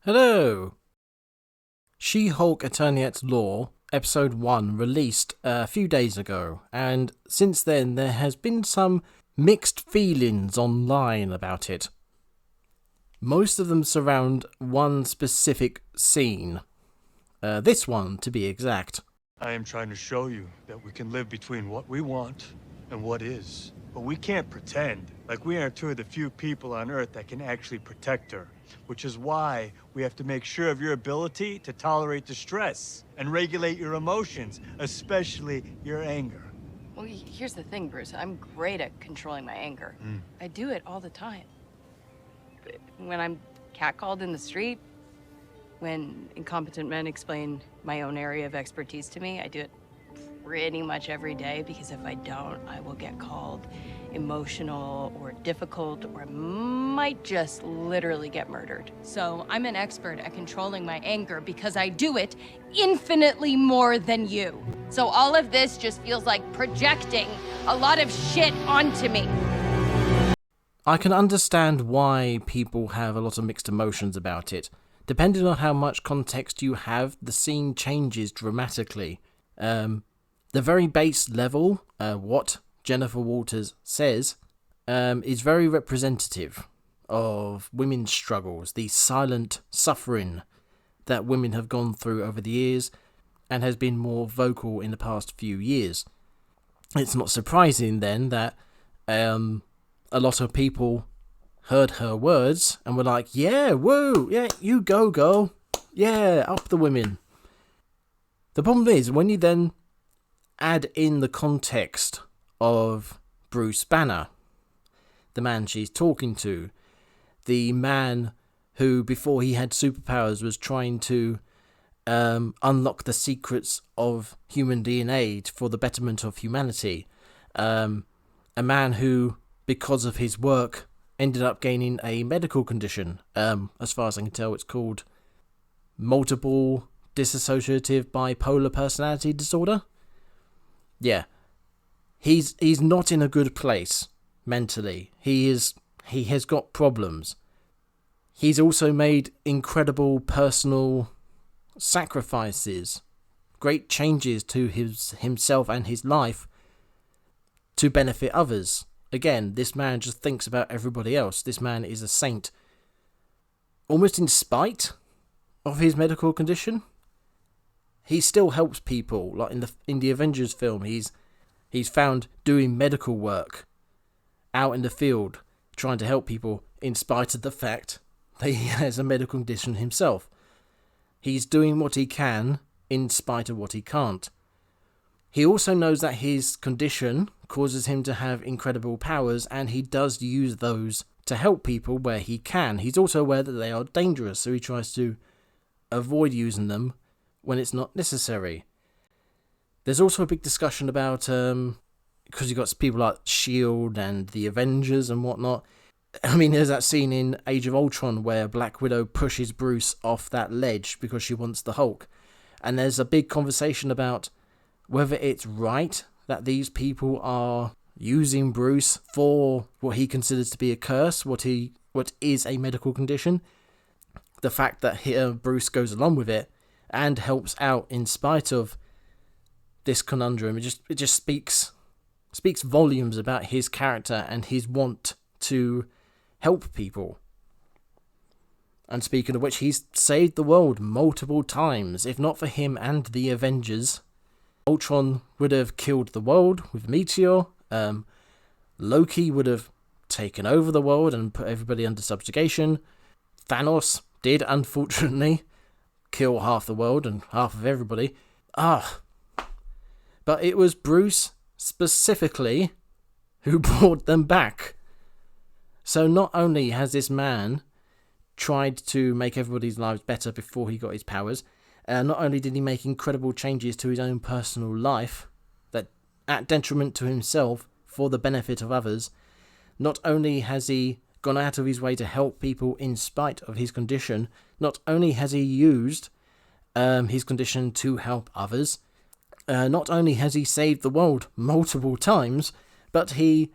Hello! She-Hulk Attorney at Law, Episode 1, released a few days ago, and since then there has been some mixed feelings online about it. Most of them surround one specific scene. This one, to be exact. I am trying to show you that we can live between what we want and what is. But we can't pretend like we aren't two of the few people on Earth that can actually protect her. Which is why we have to make sure of your ability to tolerate distress and regulate your emotions, especially your anger. Well, here's the thing, Bruce. I'm great at controlling my anger. I do it all the time. When I'm catcalled in the street, when incompetent men explain my own area of expertise to me, I do it pretty much every day, because if I don't, I will get called emotional or difficult, or I might just literally get murdered. So I'm an expert at controlling my anger because I do it infinitely more than you. So all of this just feels like projecting a lot of shit onto me. I can understand why people have a lot of mixed emotions about it. Depending on how much context you have, the scene changes dramatically. The very base level, what Jennifer Walters says, is very representative of women's struggles, the silent suffering that women have gone through over the years, and has been more vocal in the past few years. It's not surprising then that a lot of people heard her words and were like, yeah, woo, yeah, you go, girl, yeah, up the women. The problem is, when you then add in the context of Bruce Banner, the man she's talking to, the man who, before he had superpowers, was trying to unlock the secrets of human DNA for the betterment of humanity, a man who, because of his work, ended up gaining a medical condition. As far as I can tell, it's called multiple dissociative bipolar personality disorder. Yeah, he's not in a good place mentally. He has got problems. He's also made incredible personal sacrifices, great changes to himself and his life to benefit others. Again, this man just thinks about everybody else. This man is a saint, almost in spite of his medical condition. He still helps people, like in the Avengers film. He's found doing medical work out in the field, trying to help people in spite of the fact that he has a medical condition himself. He's doing what he can in spite of what he can't. He also knows that his condition causes him to have incredible powers, and he does use those to help people where he can. He's also aware that they are dangerous, so he tries to avoid using them when it's not necessary. There's also a big discussion about, because you've got people like S.H.I.E.L.D. and the Avengers and whatnot. I mean, there's that scene in Age of Ultron where Black Widow pushes Bruce off that ledge because she wants the Hulk. And there's a big conversation about whether it's right that these people are using Bruce for what he considers to be a curse, what is a medical condition. The fact that Bruce goes along with it and helps out in spite of this conundrum, it just speaks volumes about his character and his want to help people. And speaking of which, he's saved the world multiple times. If not for him and the Avengers, Ultron would have killed the world with Meteor. Loki would have taken over the world and put everybody under subjugation. Thanos did, unfortunately, kill half the world and half of everybody. But it was Bruce specifically who brought them back. So not only has this man tried to make everybody's lives better before he got his powers, not only did he make incredible changes to his own personal life that at detriment to himself for the benefit of others, not only has he gone out of his way to help people in spite of his condition, not only has he used his condition to help others, not only has he saved the world multiple times, but he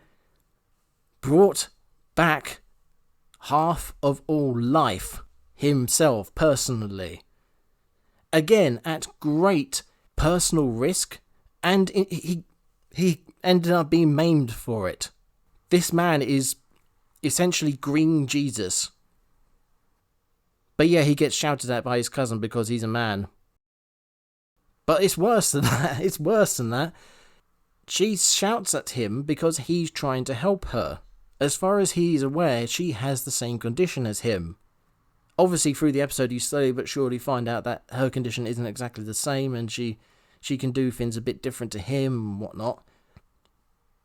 brought back half of all life. himself personally. Again, at great personal risk, and he ended up being maimed for it. This man is essentially Green Jesus. But yeah, he gets shouted at by his cousin because he's a man. But it's worse than that. It's worse than that. She shouts at him because he's trying to help her. As far as he's aware, she has the same condition as him. Obviously, through the episode, you slowly but surely find out that her condition isn't exactly the same, and she can do things a bit different to him and whatnot.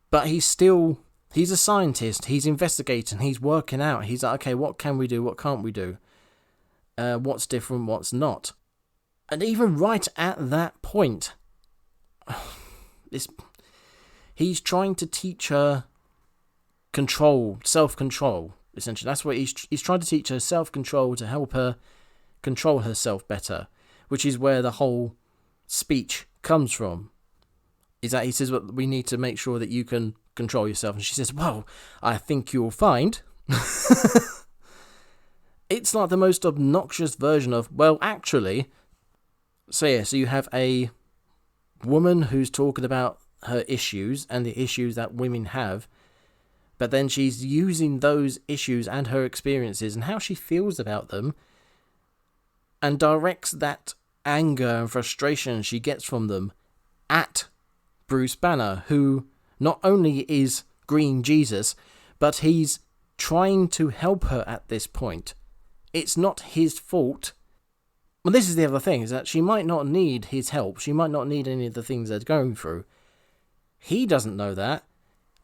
But he's a scientist, he's investigating, he's working out. He's like, okay, what can we do, what can't we do? What's different, what's not? And even right at that point, he's trying to teach her self-control, essentially. That's what he's trying to teach her, self-control, to help her control herself better, which is where the whole speech comes from. Is that he says, well, we need to make sure that you can control yourself. And she says, well, I think you'll find. It's like the most obnoxious version of, well, actually. So yeah, so you have a woman who's talking about her issues and the issues that women have, but then she's using those issues and her experiences and how she feels about them, and directs that anger and frustration she gets from them at Bruce Banner, who not only is Green Jesus, but he's trying to help her at this point. It's not his fault. Well, this is the other thing, is that she might not need his help. She might not need any of the things they're going through. He doesn't know that,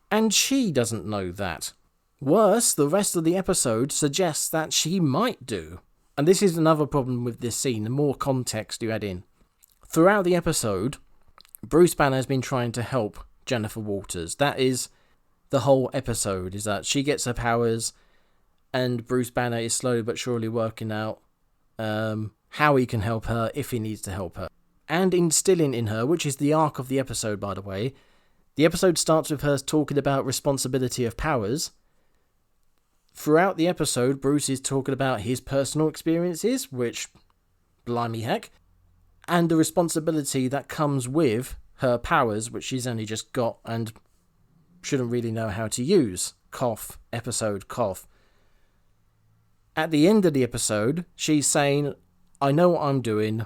and she doesn't know that. Worse, the rest of the episode suggests that she might do. And this is another problem with this scene, the more context you add in. Throughout the episode, Bruce Banner has been trying to help Jennifer Walters. That is the whole episode, is that she gets her powers, and Bruce Banner is slowly but surely working out how he can help her if he needs to help her. And instilling in her, which is the arc of the episode, by the way. The episode starts with her talking about responsibility of powers. Throughout the episode, Bruce is talking about his personal experiences, which, blimey heck, and the responsibility that comes with her powers, which she's only just got and shouldn't really know how to use. Cough, episode, cough. At the end of the episode, she's saying, I know what I'm doing.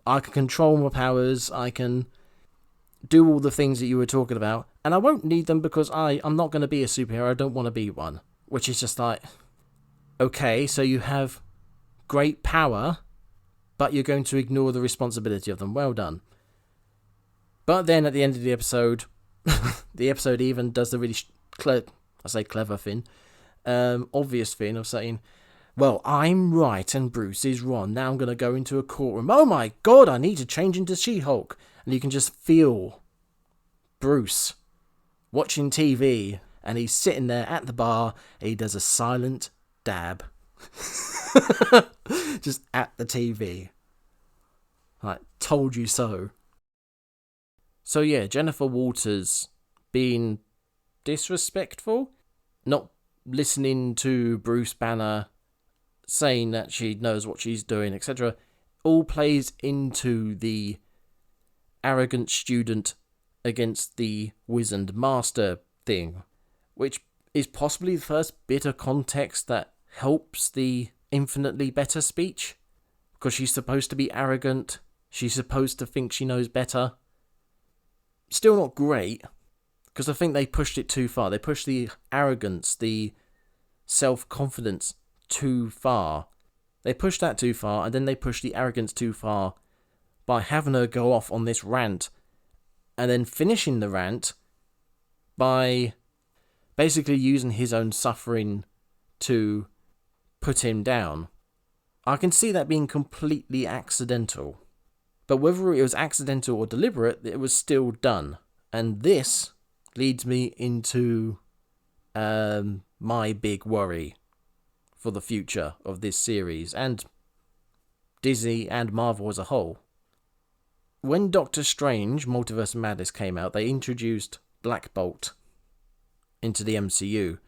I can control my powers. I can do all the things that you were talking about. And I won't need them because I'm not going to be a superhero. I don't want to be one. Which is just like, okay, so you have great power, but you're going to ignore the responsibility of them. Well done. But then at the end of the episode, the episode even does the really clever thing, obvious thing of saying, well, I'm right and Bruce is wrong. Now I'm going to go into a courtroom. Oh my god, I need to change into She-Hulk. And you can just feel Bruce watching TV, and he's sitting there at the bar, and he does a silent dab. Just at the TV. Like, told you so. So yeah, Jennifer Walters being disrespectful, not listening to Bruce Banner saying that she knows what she's doing, etc., all plays into the arrogant student against the wizened master thing, which is possibly the first bit of context that helps the infinitely better speech, because she's supposed to be arrogant, she's supposed to think she knows better. Still not great, because I think they pushed it too far. They pushed the arrogance, the self-confidence too far. They pushed that too far, and then they pushed the arrogance too far by having her go off on this rant, and then finishing the rant by basically using his own suffering to put him down. I can see that being completely accidental. But whether it was accidental or deliberate, it was still done. And this leads me into my big worry for the future of this series, and Disney and Marvel as a whole. When Doctor Strange Multiverse of Madness came out, they introduced Black Bolt into the MCU.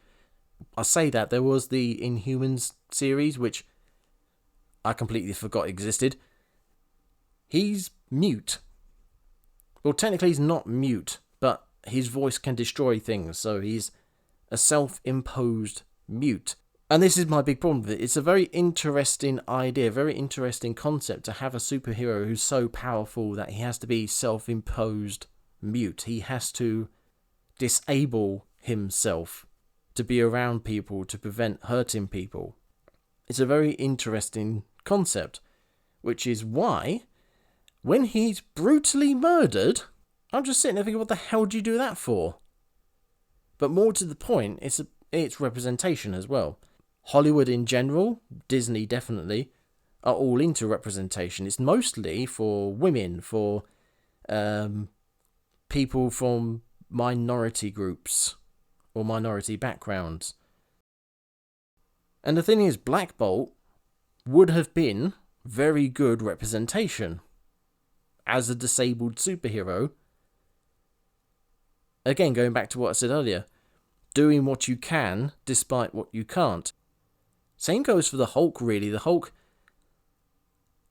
I say that there was the Inhumans series, which I completely forgot existed. He's mute. Well, technically he's not mute, but his voice can destroy things, so he's a self-imposed mute. And this is my big problem with it. It's a very interesting idea, very interesting concept to have a superhero who's so powerful that he has to be self-imposed mute. He has to disable himself to be around people, to prevent hurting people. It's a very interesting concept, which is why, when he's brutally murdered, I'm just sitting there thinking, what the hell do you do that for? But more to the point, it's representation as well. Hollywood in general, Disney definitely, are all into representation. It's mostly for women, for people from minority groups or minority backgrounds. And the thing is, Black Bolt would have been very good representation as a disabled superhero. Again, going back to what I said earlier, doing what you can despite what you can't. Same goes for the Hulk, really. The Hulk,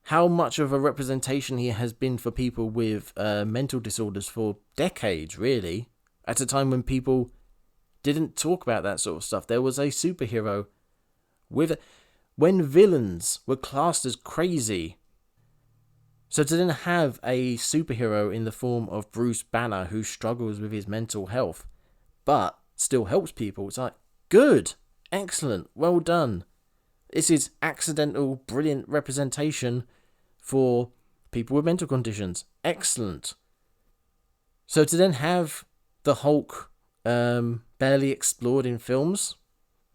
how much of a representation he has been for people with mental disorders for decades, really. At a time when people didn't talk about that sort of stuff. There was a superhero with when villains were classed as crazy. So to then have a superhero in the form of Bruce Banner who struggles with his mental health, but still helps people, it's like, good, excellent, well done. This is accidental, brilliant representation for people with mental conditions. Excellent. So to then have the Hulk barely explored in films,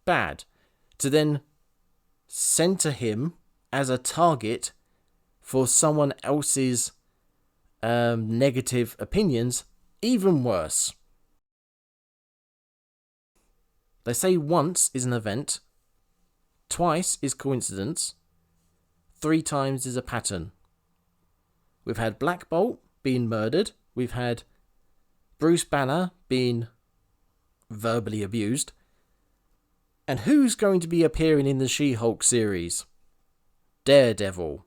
bad. To then center him as a target for someone else's negative opinions, even worse. They say once is an event, twice is coincidence, 3 times is a pattern. We've had Black Bolt being murdered, we've had Bruce Banner being verbally abused, and who's going to be appearing in the She-Hulk series? Daredevil,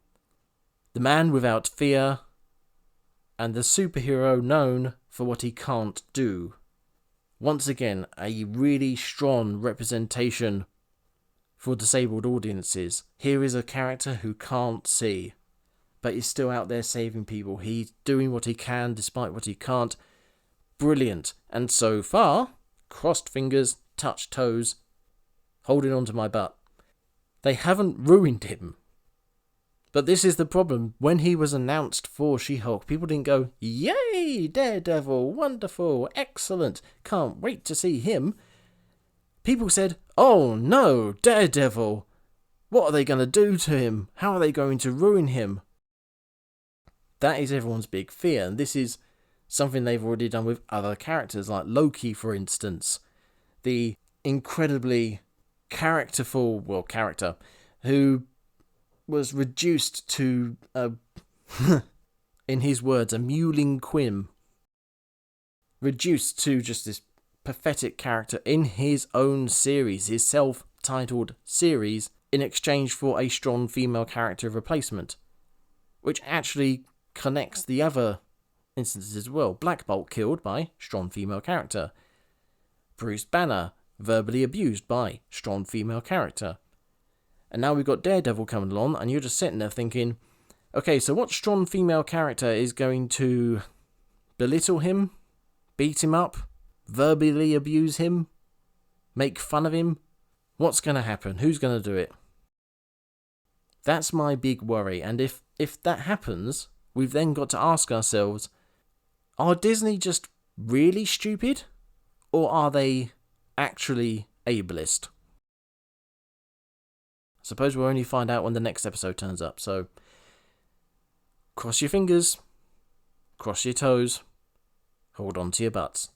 the man without fear, and the superhero known for what he can't do. Once again, a really strong representation for disabled audiences. Here is a character who can't see, but he's still out there saving people. He's doing what he can despite what he can't. Brilliant. And so far, crossed fingers, touched toes, holding on to my butt, they haven't ruined him. But this is the problem. When he was announced for She-Hulk, people didn't go, yay, Daredevil, wonderful, excellent, can't wait to see him. People said, oh no, Daredevil, what are they going to do to him? How are they going to ruin him? That is everyone's big fear, and this is something they've already done with other characters, like Loki, for instance. The incredibly character who was reduced to, in his words, a mewling quim. Reduced to just this pathetic character in his own series, his self-titled series, in exchange for a strong female character replacement, which actually connects the other instances as well. Black Bolt killed by strong female character. Bruce Banner verbally abused by strong female character. And now we've got Daredevil coming along, and you're just sitting there thinking, okay, so what strong female character is going to belittle him, beat him up, verbally abuse him, make fun of him? What's going to happen? Who's going to do it? That's my big worry. And if that happens, we've then got to ask ourselves, are Disney just really stupid? Or are they actually ableist? I suppose we'll only find out when the next episode turns up, so cross your fingers, cross your toes, hold on to your butts.